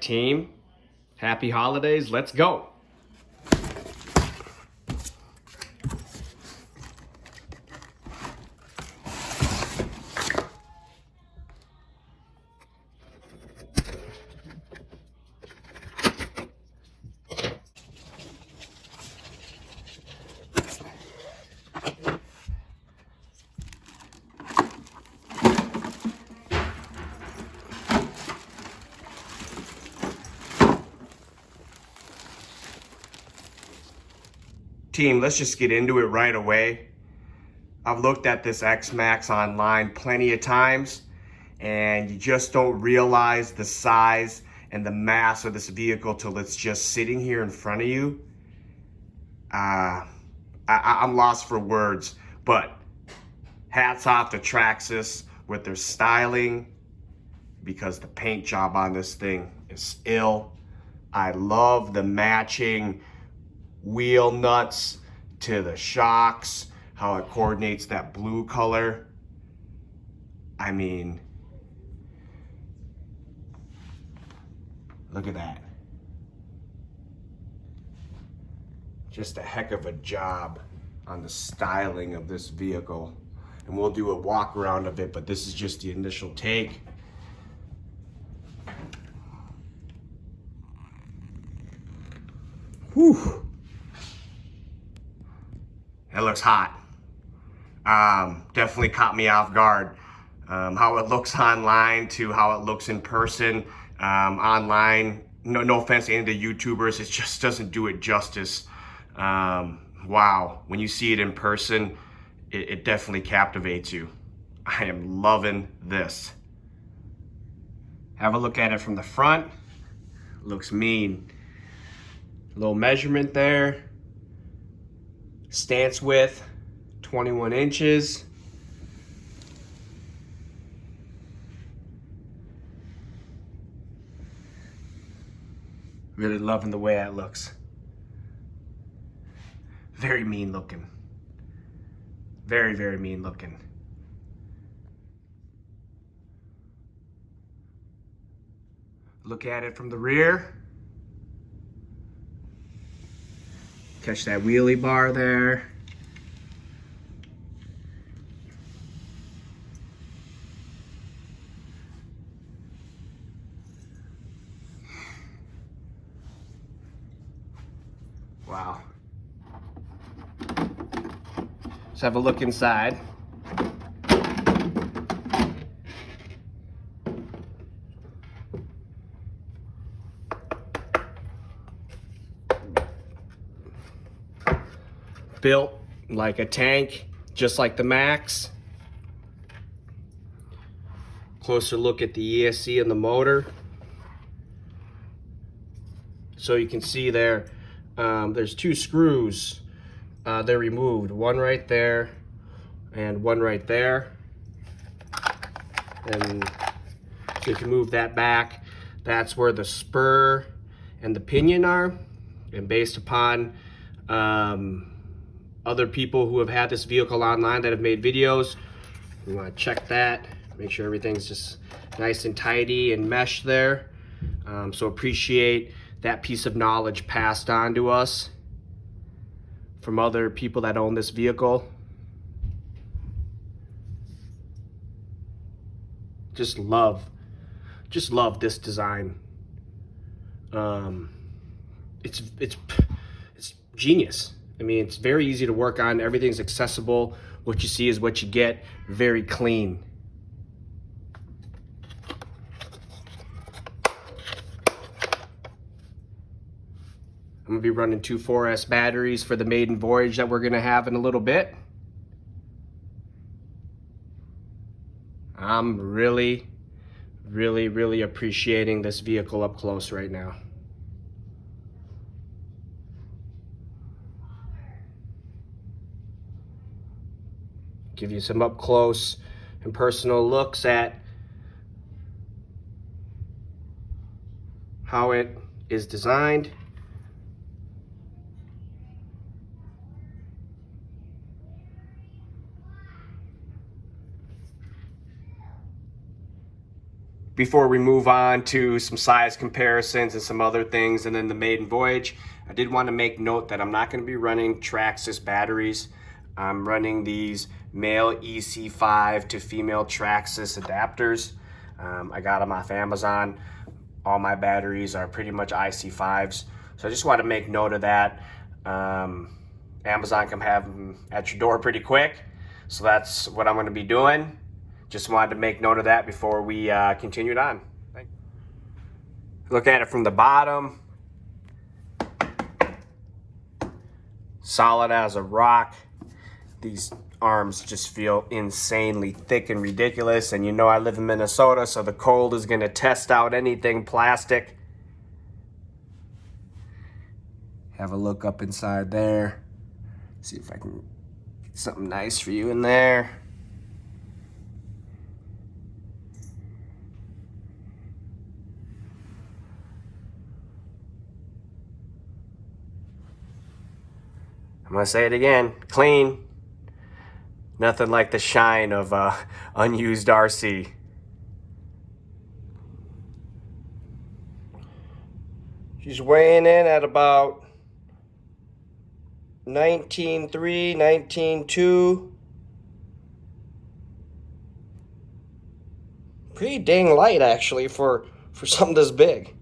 team. Happy holidays. Let's go. Team, let's just get into it right away. I've looked at this Xmaxx online plenty of times, and you just don't realize the size and the mass of this vehicle till it's just sitting here in front of you. I'm lost for words, but hats off to TRAXXAS with their styling, because the paint job on this thing is ill. I love the matching wheel nuts to the shocks, how it coordinates that blue color. I mean, look at that. Just a heck of a job on the styling of this vehicle. And we'll do a walk around of it, but this is just the initial take. Whew. It looks hot. Definitely caught me off guard. How it looks online to how it looks in person. Online, no offense to any of the YouTubers, it just doesn't do it justice. Wow, when you see it in person, it definitely captivates you. I am loving this. Have a look at it from the front. Looks mean. Little measurement there. Stance width, 21 inches. Really loving the way that looks. Very mean looking. Very, very mean looking. Look at it from the rear. Catch that wheelie bar there. Wow. Let's have a look inside. Built like a tank, just like the Max. Closer look at the ESC and the motor. So you can see there, there's two screws. They're removed, one right there and one right there. And so if you move that back, that's where the spur and the pinion are. And based upon other people who have had this vehicle online that have made videos, we want to check that, make sure everything's just nice and tidy and meshed there. So appreciate that piece of knowledge passed on to us from other people that own this vehicle. Just love this design. It's genius. I mean, it's very easy to work on. Everything's accessible. What you see is what you get. Very clean. I'm gonna be running two 4S batteries for the maiden voyage that we're gonna have in a little bit. I'm really appreciating this vehicle up close right now. Give you some up close and personal looks at how it is designed. before we move on to some size comparisons and some other things and then the maiden voyage, I did want to make note that I'm not going to be running TRAXXAS batteries. I'm running these male EC5 to female TRAXXAS adapters. I got them off Amazon. All my batteries are pretty much IC5s. So I just want to make note of that. Amazon can have them at your door pretty quick. So that's what I'm going to be doing. Just wanted to make note of that before we continued on. Look at it from the bottom. Solid as a rock. These arms just feel insanely thick and ridiculous. And you know I live in Minnesota, so the cold is going to test out anything plastic. Have a look up inside there. See if I can get something nice for you in there. I'm going to say it again, clean. Nothing like the shine of unused RC. She's weighing in at about 19.3, 19.2. Pretty dang light actually for something this big.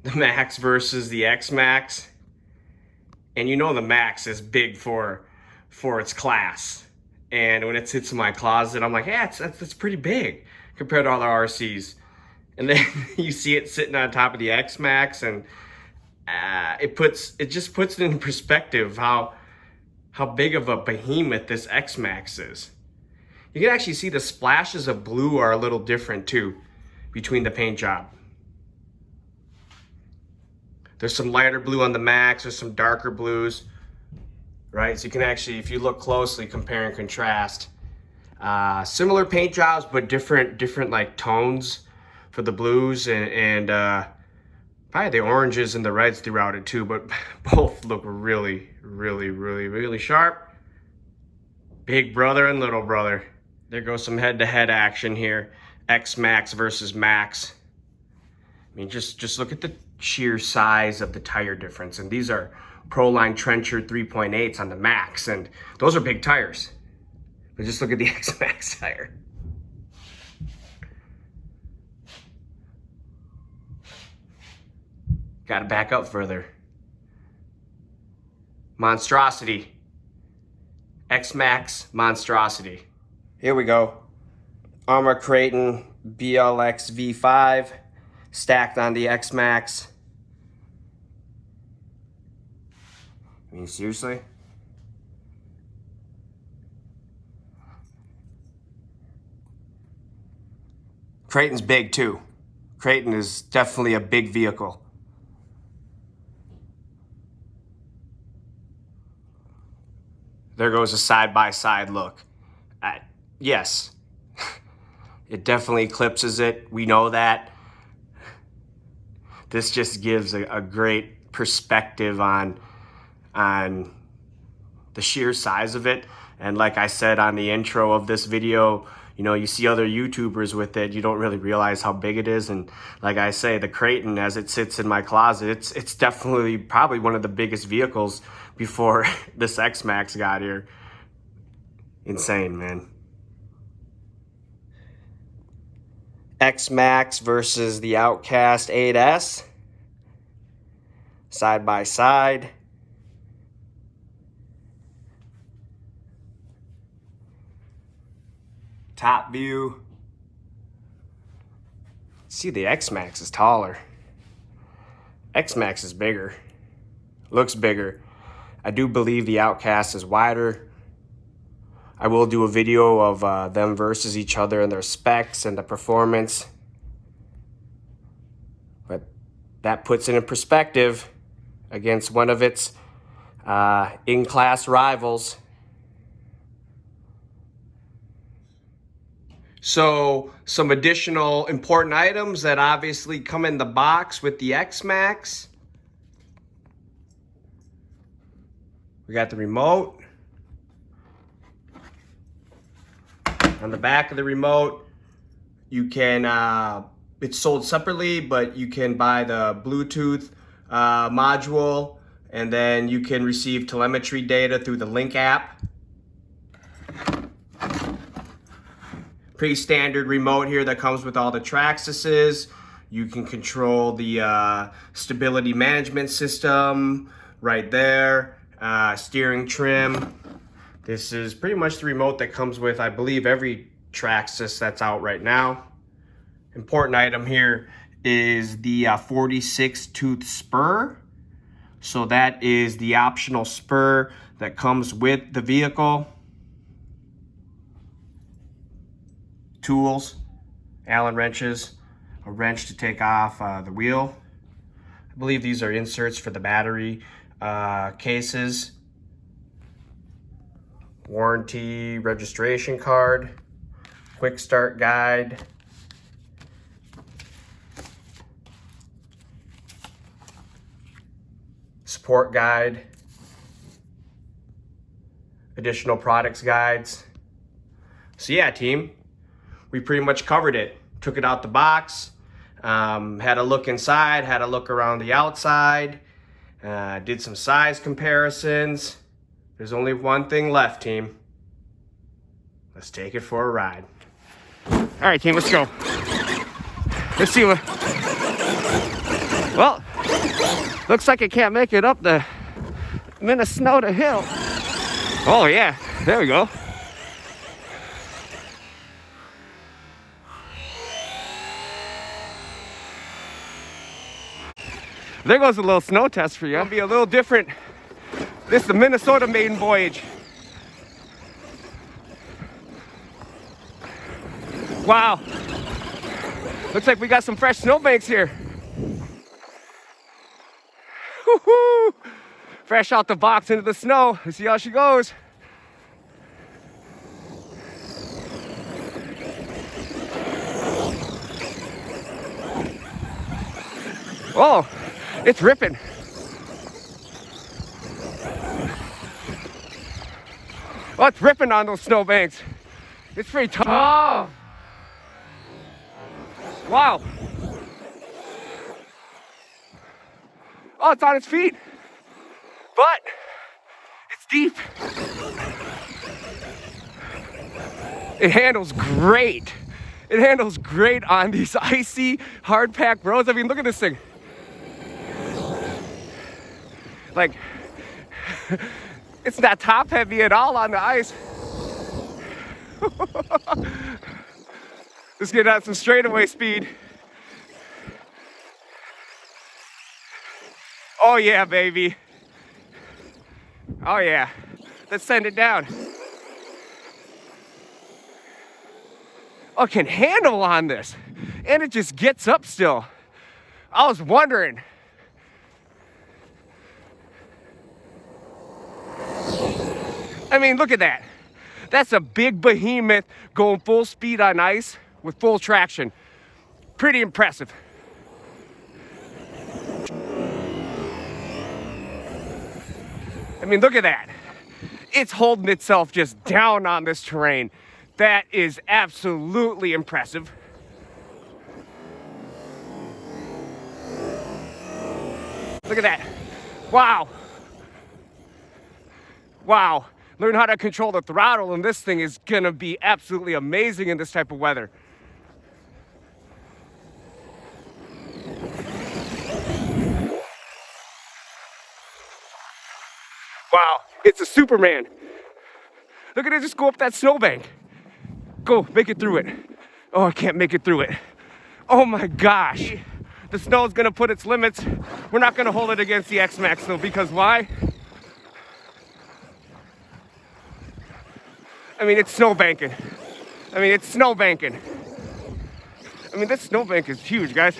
The Max versus the Xmaxx. And you know the Max is big for its class. And when it sits in my closet, I'm like, yeah, that's pretty big compared to all the RCs. And then you see it sitting on top of the Xmaxx, and it just puts it in perspective how big of a behemoth this Xmaxx is. You can actually see the splashes of blue are a little different too between the paint job. There's some lighter blue on the Max, there's some darker blues, right? So you can actually, if you look closely, compare and contrast. Similar paint jobs, but different like tones for the blues and probably the oranges and the reds throughout it too, but both look really, really, really, really sharp. Big brother and little brother. There goes some head-to-head action here. Xmaxx versus Max. I mean, just look at the sheer size of the tire difference. And these are Proline Trencher 3.8s on the Max, and those are big tires. But just look at the Xmaxx tire. Got to back up further. Monstrosity. Xmaxx monstrosity. Here we go. Armor Creighton BLX V5 stacked on the Xmaxx. I mean, seriously? Creighton's big too. Creighton is definitely a big vehicle. There goes a side-by-side look. Yes, it definitely eclipses it. We know that. This just gives a great perspective on the sheer size of it. And like I said on the intro of this video, you know, you see other YouTubers with it, you don't really realize how big it is. And like I say, the Creighton, as it sits in my closet, it's definitely probably one of the biggest vehicles before this Xmaxx got here. Insane, man. Xmaxx versus the Outcast 8S. Side by side. Top view. See, the Xmaxx is taller. Xmaxx is bigger. Looks bigger. I do believe the Outcast is wider. I will do a video of them versus each other and their specs and the performance. But that puts it in perspective against one of its in-class rivals. So some additional important items that obviously come in the box with the Xmaxx. We got the remote. On the back of the remote, You can, it's sold separately, but you can buy the Bluetooth module, and then you can receive telemetry data through the Link app. Pretty standard remote here that comes with all the TRAXXAS's. You can control the stability management system right there, steering trim. This is pretty much the remote that comes with, I believe, every TRAXXAS that's out right now. Important item here is the 46 tooth spur. So that is the optional spur that comes with the vehicle. Tools, Allen wrenches, a wrench to take off the wheel. I believe these are inserts for the battery cases. Warranty registration card, quick start guide, support guide, additional products guides. So yeah, team, we pretty much covered it. Took it out the box, had a look inside, had a look around the outside, did some size comparisons. There's only one thing left, team. Let's take it for a ride. All right, team, let's go. Let's see what... Well, looks like it can't make it up the Minnesota hill. Oh yeah, there we go. There goes a little snow test for you. It'll be a little different. This is the Minnesota maiden voyage. Wow. Looks like we got some fresh snowbanks here. Woo-hoo! Fresh out the box into the snow. Let's see how she goes. Oh, it's ripping. Oh, it's ripping on those snowbanks. It's pretty tough. Oh. Wow. Oh, it's on its feet. But it's deep. It handles great. It handles great on these icy, hard-packed roads. I mean, look at this thing. Like, it's not top heavy at all on the ice. Let's get out some straightaway speed. Oh yeah, baby. Oh yeah. Let's send it down. Oh, it can handle on this. And it just gets up still. I was wondering. I mean, look at that. That's a big behemoth going full speed on ice with full traction. Pretty impressive. I mean, look at that. It's holding itself just down on this terrain. That is absolutely impressive. Look at that. Wow. Wow. Learn how to control the throttle, and this thing is gonna be absolutely amazing in this type of weather. Wow, it's a Superman. Look at it just go up that snowbank. Go, make it through it. Oh, I can't make it through it. Oh my gosh. The snow is gonna put its limits. We're not gonna hold it against the Xmaxx though, because why? I mean, it's snowbanking. I mean, it's snowbanking. I mean, this snowbank is huge, guys.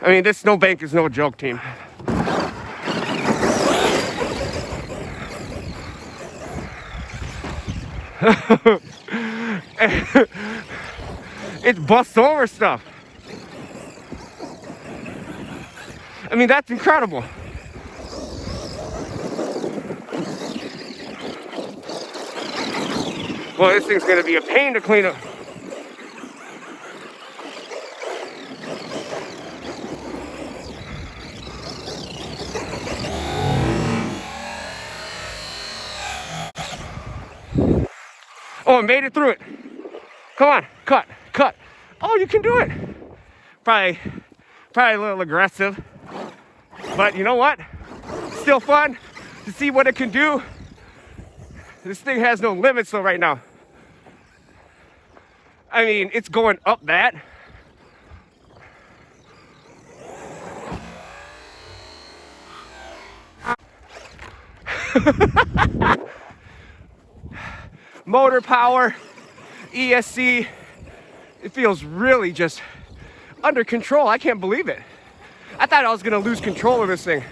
I mean, this snowbank is no joke, team. It busts over stuff. I mean, that's incredible. Well, this thing's gonna be a pain to clean up. Oh, I made it through it. Come on, cut. Oh, you can do it. Probably a little aggressive, but you know what? Still fun to see what it can do. This thing has no limits though right now. I mean, it's going up that. Motor power, ESC, it feels really just under control. I can't believe it. I thought I was gonna lose control of this thing.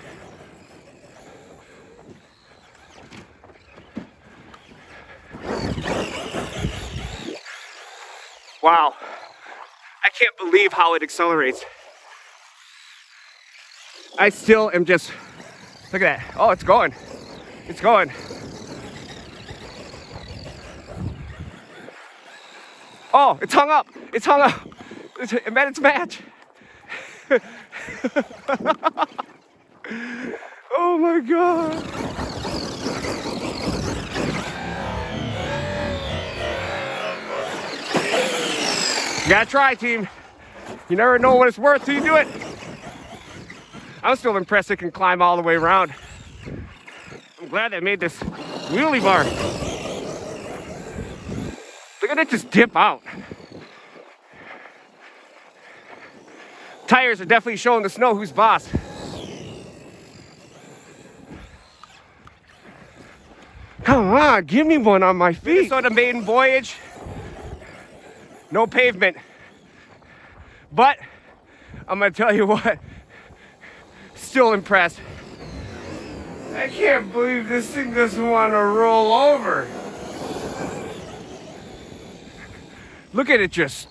Wow, I can't believe how it accelerates. I still am just, look at that. Oh, it's going. It's going. Oh, it's hung up. It's hung up. It met its match. Oh my God. You gotta try, team. You never know what it's worth till you do it. I'm still impressed it can climb all the way around. I'm glad they made this wheelie bar. Look at it just dip out. Tires are definitely showing the snow who's boss. Come on, give me one on my feet. Minnesota maiden voyage. No pavement. But I'm gonna tell you what, still impressed. I can't believe this thing doesn't want to roll over. Look at it just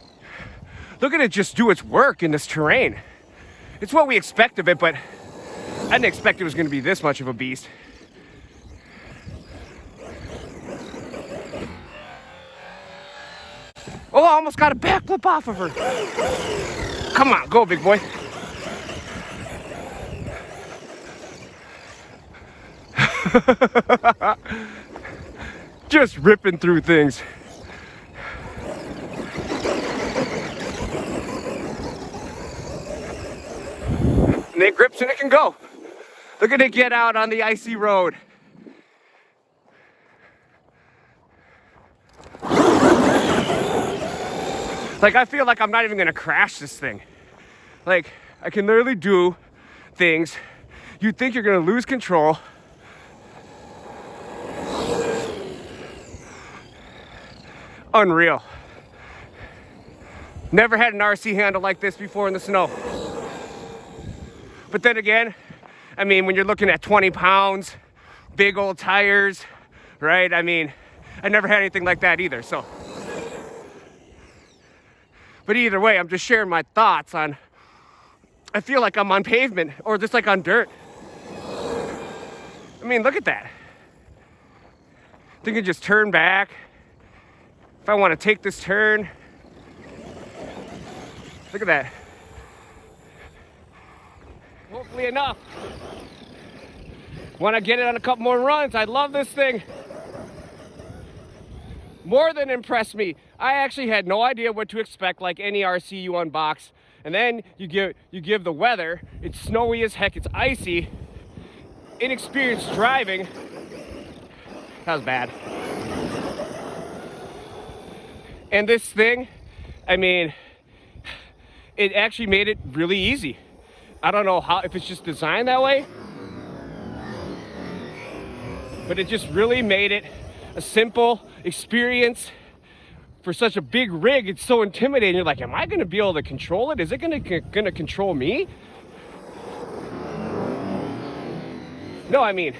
do its work in this terrain. It's what we expect of it, but I didn't expect it was going to be this much of a beast. Oh, I almost got a backflip off of her. Come on, go, big boy. Just ripping through things. And it grips and it can go. Look at it get out on the icy road. Like, I feel like I'm not even gonna crash this thing. Like, I can literally do things. You'd think you're gonna lose control. Unreal. Never had an RC handle like this before in the snow. But then again, I mean, when you're looking at 20 pounds, big old tires, right? I mean, I never had anything like that either, so. But either way, I'm just sharing my thoughts on, I feel like I'm on pavement or just like on dirt. I mean, look at that. I think I just turn back. If I want to take this turn, look at that. Hopefully enough. Want to get it on a couple more runs. I love this thing. More than impressed me. I actually had no idea what to expect, like any RC you unbox. And then you give the weather. It's snowy as heck. It's icy. Inexperienced driving. That was bad. And this thing, I mean, it actually made it really easy. I don't know how, if it's just designed that way, but it just really made it a simple experience for such a big rig. It's so intimidating. You're like, am I going to be able to control it? Is it going to control me? No, I mean,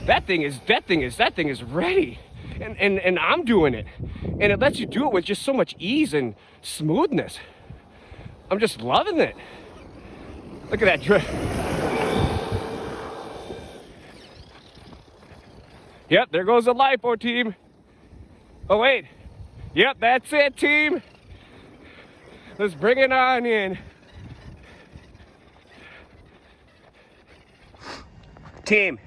that thing is ready, and I'm doing it, and it lets you do it with just so much ease and smoothness. I'm just loving it. Look at that drift. Yep, there goes the LiPo team. Oh wait, Yep, that's it, team. Let's bring it on in. Team,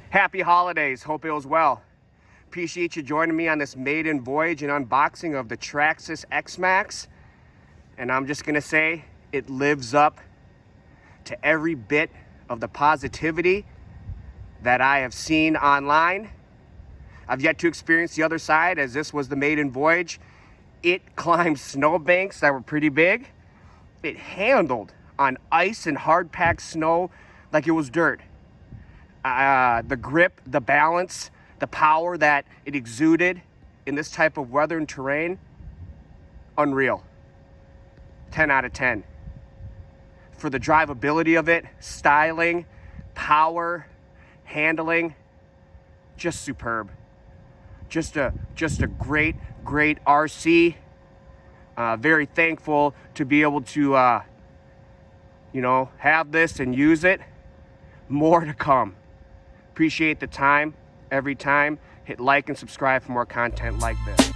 happy holidays. Hope it was well. Appreciate you joining me on this maiden voyage and unboxing of the TRAXXAS Xmaxx. And I'm just gonna say, it lives up to every bit of the positivity that I have seen online. I've yet to experience the other side, as this was the maiden voyage. It climbed snowbanks that were pretty big. It handled on ice and hard-packed snow like it was dirt. The grip, the balance, the power that it exuded in this type of weather and terrain, unreal. 10 out of 10. For the drivability of it, styling, power, handling, just superb. Just a great RC. Very thankful to be able to, have this and use it. More to come. Appreciate the time. Every time. Hit like and subscribe for more content like this.